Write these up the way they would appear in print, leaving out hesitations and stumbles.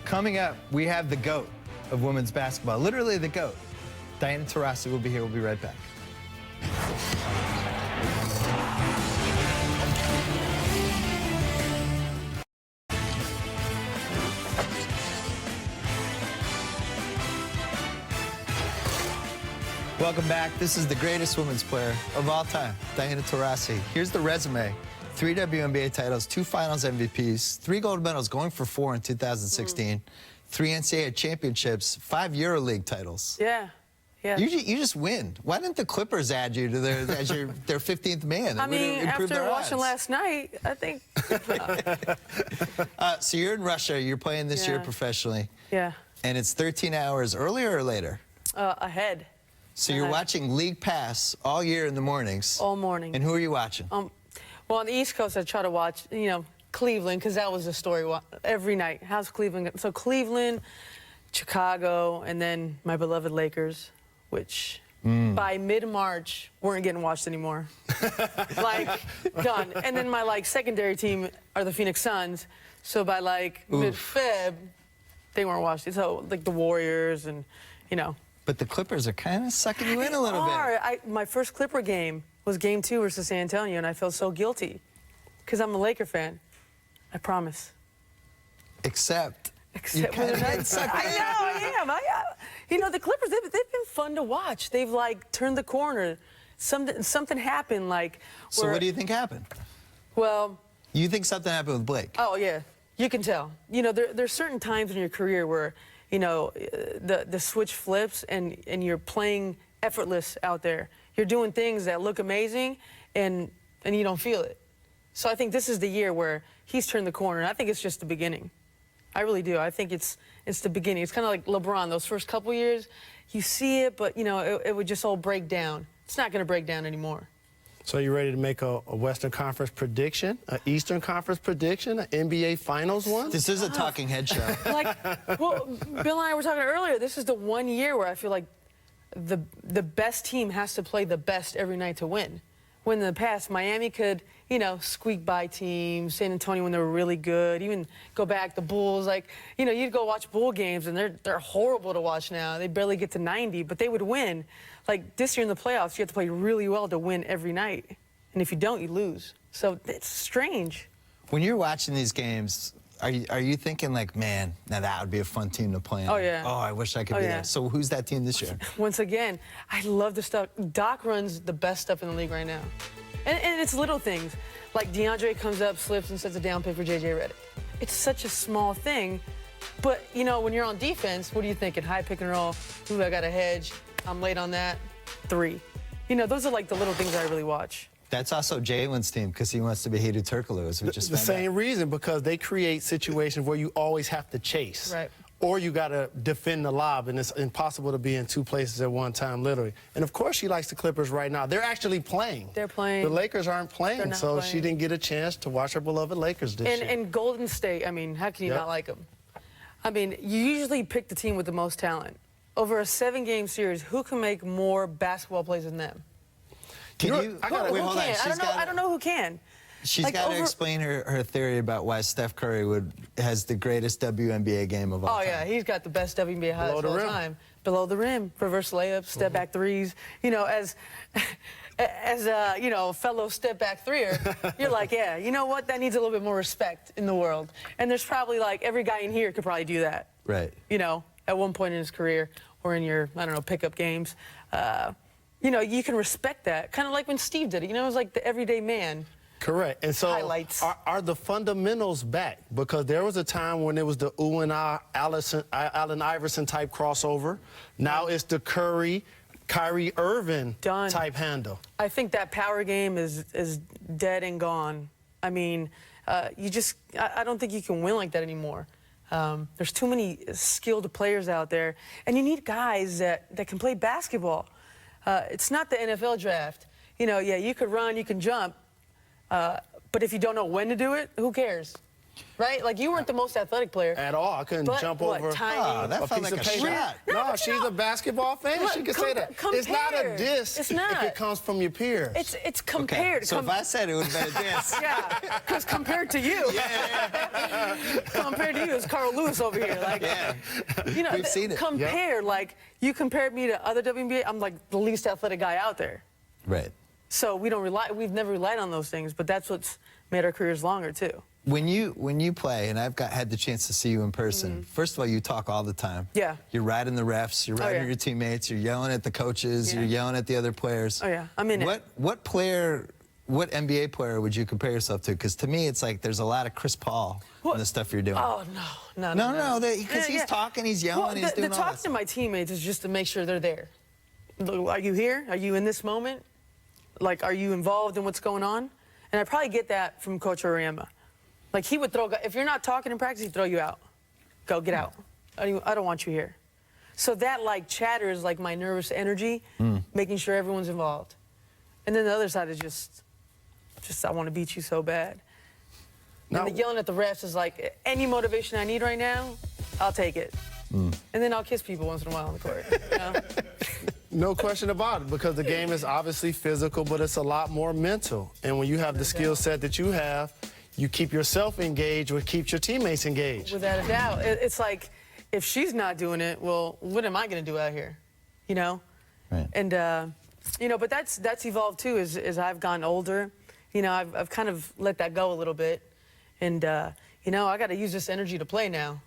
Coming up, we have the GOAT of women's basketball, literally the GOAT. Diana Taurasi will be here. We'll be right back. Welcome back. This is the greatest women's player of all time, Diana Taurasi. Here's the resume. 3 WNBA titles, 2 finals MVPs, 3 gold medals, going for 4 in 2016, 3 NCAA championships, 5 EuroLeague titles. Yeah. Yeah. You just win. Why didn't the Clippers add you to their 15th man? I mean, after watching last night, I think. So you're in Russia. You're playing this year professionally. Yeah. And it's 13 hours earlier or later? Ahead. So you're watching League Pass all year in the mornings. All morning. And who are you watching? Well, on the East Coast, I try to watch, Cleveland, because that was the story every night. How's Cleveland? So Cleveland, Chicago, and then my beloved Lakers, which by mid-March weren't getting watched anymore. Like, done. And then my, secondary team are the Phoenix Suns. So by, mid-Feb, they weren't watched. So, the Warriors and, But the Clippers are kind of sucking you in a little bit. My first Clipper game was Game 2 versus San Antonio, and I felt so guilty because I'm a Laker fan. I promise. Except when they're not sucking. I know, I am. The Clippers, they've been fun to watch. They've, turned the corner. Something happened, So what do you think happened? Well... You think something happened with Blake? Oh, yeah. You can tell. There's certain times in your career where, the switch flips and you're playing effortless out there. You're doing things that look amazing and you don't feel it. So I think this is the year where he's turned the corner. I think it's just the beginning. I really do. I think it's the beginning. It's kind of like LeBron. Those first couple years, you see it, but, it would just all break down. It's not going to break down anymore. So you ready to make a Western Conference prediction, an Eastern Conference prediction, an NBA Finals one? This is a talking head show. Well, Bill and I were talking earlier, this is the one year where I feel like the best team has to play the best every night to win. When in the past, Miami could, squeak by teams, San Antonio when they were really good, even go back, the Bulls, you'd go watch Bull games, and they're horrible to watch now. They barely get to 90, but they would win. This year in the playoffs, you have to play really well to win every night. And if you don't, you lose. So it's strange. When you're watching these games, are you thinking, man, now that would be a fun team to play in? Oh, yeah. Oh, I wish I could be there. So who's that team this year? Once again, I love the stuff. Doc runs the best stuff in the league right now. And it's little things. Like DeAndre comes up, slips, and sets a down pick for J.J. Redick. It's such a small thing. But, when you're on defense, what are you thinking? High pick and roll. Ooh, I got a hedge. I'm late on that. 3. Those are the little things I really watch. That's also Jalen's team because he wants to be Hedo Turkoglu, which is the same reason, because they create situations where you always have to chase. Right. Or you got to defend the lob, and it's impossible to be in 2 places at one time, literally. And, of course, she likes the Clippers right now. They're actually playing. They're playing. The Lakers aren't playing, so playing. she didn't get a chance to watch her beloved Lakers this year. And Golden State, how can you not like them? You usually pick the team with the most talent. Over a 7-game series, who can make more basketball plays than them? Can you? Who can? I don't know who can. She's got to explain her theory about why Steph Curry has the greatest WNBA game of all time. Oh, yeah, he's got the best WNBA highlights of all time. Below the rim, reverse layups, step back threes. As a fellow step back threer, you're like, yeah, you know what? That needs a little bit more respect in the world. And there's probably every guy in here could probably do that. Right. At one point in his career or in your, pickup games. You can respect that. Kind of like when Steve did it. It was like the everyday man. Correct. And so highlights. Are the fundamentals back? Because there was a time when it was the ooh and ah Allen Iverson type crossover. Now it's the Kyrie Irving type handle. I think that power game is dead and gone. I don't think you can win like that anymore. There's too many skilled players out there, and you need guys that can play basketball. It's not the NFL draft. You could run, you can jump, but if you don't know when to do it, who cares? right? Like, you weren't the most athletic player. At all. I couldn't But jump what, over tiny? Oh, that a felt piece like of a paper. shot. No, No, but she's a basketball fan. Look, She can say that. It's not a compared. diss It's not. if it comes from your peers. It's compared. So if I said it would have been a diss. Yeah, because compared to you, compared to you, it's Carl Lewis over here. Like, Yeah. you know, We've seen it. Compared, like, you compared me to other WNBA, I'm like the least athletic guy out there. Right. So we've never relied on those things, but that's what's made our careers longer too. When you play, and I've had the chance to see you in person, first of all, you talk all the time. Yeah. You're riding the refs, you're riding yeah. your teammates, you're yelling at the coaches, Yeah. you're yelling at the other players. Oh, yeah. I'm in it. What NBA player would you compare yourself to? Because to me, it's like there's a lot of Chris Paul in the stuff you're doing. Oh, no. No, because he's talking, he's yelling, he's doing the all talk this. to my teammates is just to make sure they're there. Are you here? Are you in this moment? Like, are you involved in what's going on? And I probably get that from Coach Oriema. Like, he would if you're not talking in practice, he'd throw you out. Go, get out. I don't want you here. So that, like, chatter is like my nervous energy, making sure everyone's involved. And then the other side is just I want to beat you so bad. Now, And the yelling at the refs is like, any motivation I need right now, I'll take it. And then I'll kiss people once in a while on the court. You know? no question about it, because the game is obviously physical, but it's a lot more mental. And when you have the skill set that you have, you keep yourself engaged, which keeps your teammates engaged. Without a doubt. It's like, if she's not doing it, well, what am I going to do out here? You know? Right. And, you know, but that's evolved too as I've gotten older. You know, I've kind of let that go a little bit. And, you know, I got to use this energy to play now.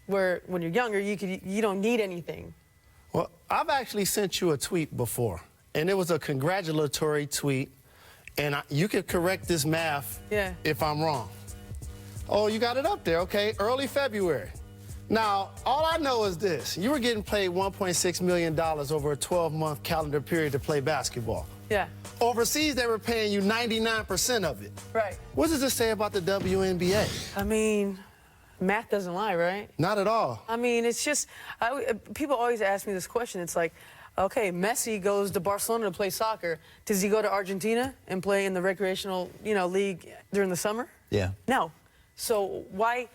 Where when you're younger, you don't need anything. Well, I've actually sent you a tweet before, and it was a congratulatory tweet, and you could correct this math if I'm wrong. Oh, you got it up there, okay, early February. Now, all I know is this. You were getting paid $1.6 million over a 12-month calendar period to play basketball. Yeah. Overseas, they were paying you 99% of it. Right. What does this say about the WNBA? I mean, math doesn't lie, right? Not at all. I mean, it's just, people always ask me this question. It's like, okay, Messi goes to Barcelona to play soccer. Does he go to Argentina and play in the recreational, league during the summer? Yeah. No. So why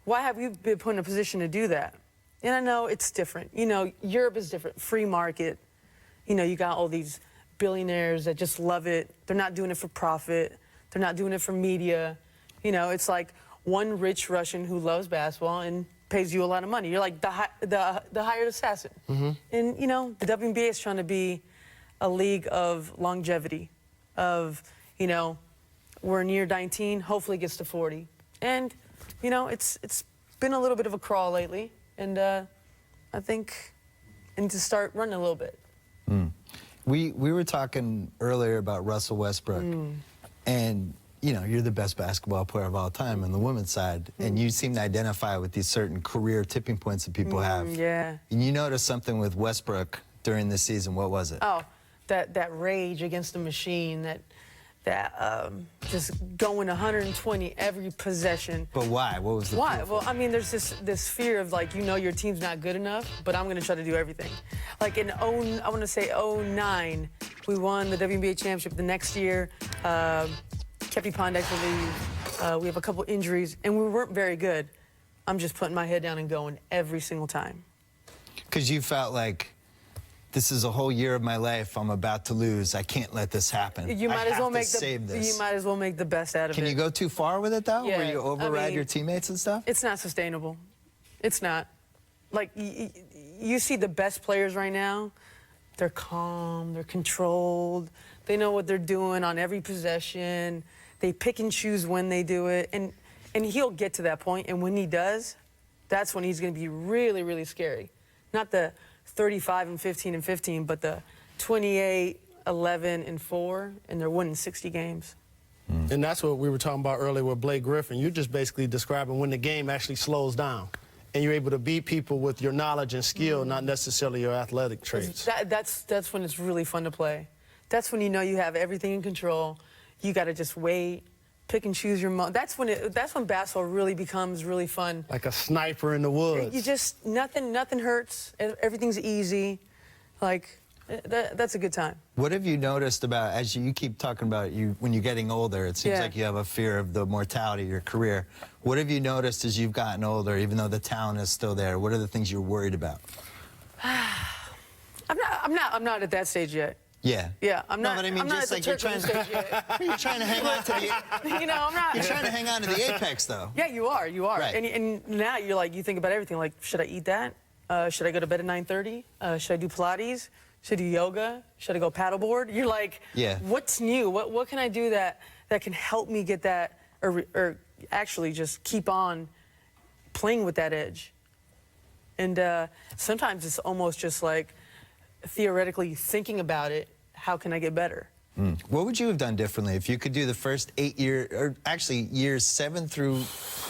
have you been put in a position to do that? And I know it's different. Europe is different. Free market. You got all these billionaires that just love it. They're not doing it for profit. They're not doing it for media. It's like one rich Russian who loves basketball and pays you a lot of money. You're like the hired assassin. And, the WNBA is trying to be a league of longevity, of, we're near 19, hopefully it gets to 40. And, it's been a little bit of a crawl lately. And I think I need to start running a little bit. We were talking earlier about Russell Westbrook, and you're the best basketball player of all time on the women's side, and you seem to identify with these certain career tipping points that people have. Yeah. And you noticed something with Westbrook during this season. What was it? Oh, that rage against the machine, that just going 120 every possession. But why? What was the Why? fear for? Well, I mean, there's this fear of, like, your team's not good enough, but I'm going to try to do everything. Like I want to say 2009, we won the WNBA championship. The next year, Kepi Pondek will leave. We have a couple injuries, and we weren't very good. I'm just putting my head down and going every single time. Because you felt like, this is a whole year of my life I'm about to lose. I can't let this happen. You might as well make save this. You might as well make the best out of it. Can you go too far with it, though? Yeah, Where you override I mean, your teammates and stuff? It's not sustainable. It's not. Like, you see the best players right now, they're calm, they're controlled, they know what they're doing on every possession, they pick and choose when they do it, and he'll get to that point, and when he does, that's when he's going to be really, really scary. Not the 35 and 15 and 15, but the 28, 11 and 4, and they're winning 60 games. And that's what we were talking about earlier with Blake Griffin. You're just basically describing when the game actually slows down and you're able to beat people with your knowledge and skill, not necessarily your athletic traits. That's when it's really fun to play. That's when you know you have everything in control. You got to just wait, pick and choose your moment. That's when basketball really becomes really fun. Like a sniper in the woods. You just nothing hurts. Everything's easy. Like, That's a good time. What have you noticed about, as you keep talking about when you're getting older, it seems like you have a fear of the mortality of your career. What have you noticed as you've gotten older, even though the talent is still there? What are the things you're worried about? I'm not at that stage yet. Yeah. Yeah, I'm not. No, but I mean, I'm not just at like the you're trying to hang on to the. I'm not. You're trying to hang on to the apex, though. Yeah, you are. You are. Right. And now you're like, you think about everything. Like, should I eat that? Should I go to bed at 9:30? Should I do Pilates? Should I do yoga? Should I go paddleboard? You're like, what's new? What can I do that can help me get that, or actually just keep on playing with that edge? And sometimes it's almost just like theoretically thinking about it. How can I get better? What would you have done differently if you could do the first 8 years, or actually years 7 through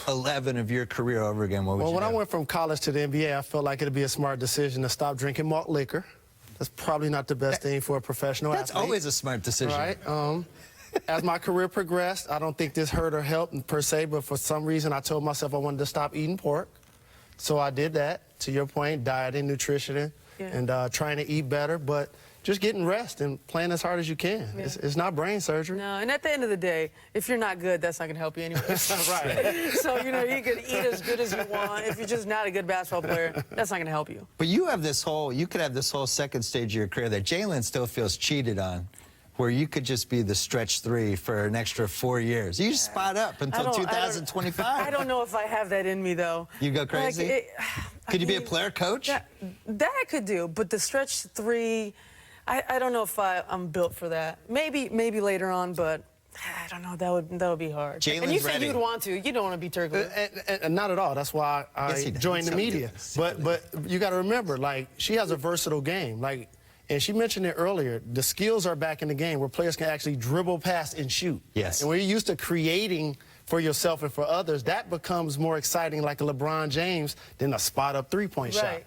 11 of your career over again? What would you do? When I went from college to the NBA, I felt like it'd be a smart decision to stop drinking malt liquor. That's probably not the best thing for a professional athlete. That's always a smart decision. Right. As my career progressed, I don't think this hurt or helped per se, but for some reason I told myself I wanted to stop eating pork. So I did that, to your point, dieting, nutrition, and trying to eat better, but just getting rest and playing as hard as you can. Yeah. It's not brain surgery. No, and at the end of the day, if you're not good, that's not going to help you anyway. Right. So, you can eat as good as you want. If you're just not a good basketball player, that's not going to help you. But you have this whole, you could have this whole second stage of your career that Jalen still feels cheated on, where you could just be the stretch 3 for an extra 4 years. You just spot up until 2025. I don't know if I have that in me, though. You go crazy? Like, could you be a player coach? That I could do, but the stretch 3, I don't know if I'm built for that. Maybe later on, but I don't know. That would be hard. Jalen's and you said ready. you'd want to. You don't want to be Turkey. And not at all. That's why I joined the media. But you got to remember, like, she has a versatile game. Like, and she mentioned it earlier. The skills are back in the game where players can actually dribble past and shoot. Yes. And when you're used to creating for yourself and for others, that becomes more exciting, like a LeBron James, than a spot-up three-point shot.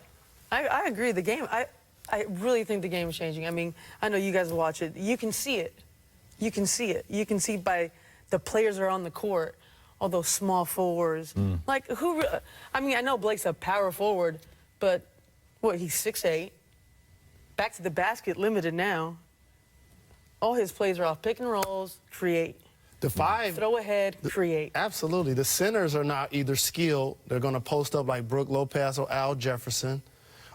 I agree. The game. I really think the game is changing. I mean, I know you guys watch it. You can see it. You can see it. You can see by the players that are on the court, all those small forwards. Like, I mean, I know Blake's a power forward, but what, he's 6'8". Back to the basket, limited now. All his plays are off pick and rolls, create. The 5. Throw ahead, create. Absolutely. The centers are not either skilled. They're going to post up like Brook Lopez or Al Jefferson,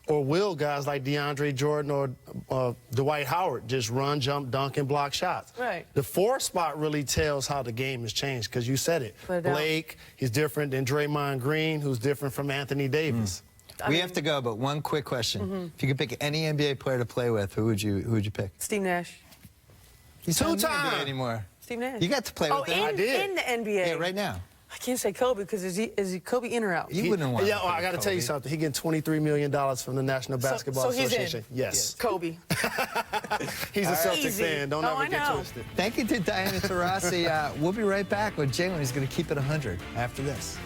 or will guys like DeAndre Jordan or Dwight Howard just run, jump, dunk, and block shots. Right. The 4 spot really tells how the game has changed, because you said it. Blake, he's different than Draymond Green, who's different from Anthony Davis. We have to go, but one quick question. If you could pick any NBA player to play with, who would you pick? Steve Nash. He's not in the NBA anymore. Steve Nash. You got to play with him. I did. In the NBA. Yeah, right now. I can't say Kobe, because is he Kobe in or out? You wouldn't want. Yeah, I got to tell you something. He getting $23 million from the National Basketball Association. He's in. Yes. Kobe. He's a Celtic Easy. fan. Don't ever get twisted. Thank you to Diana Taurasi. We'll be right back with Jalen. He's going to keep it 100 after this.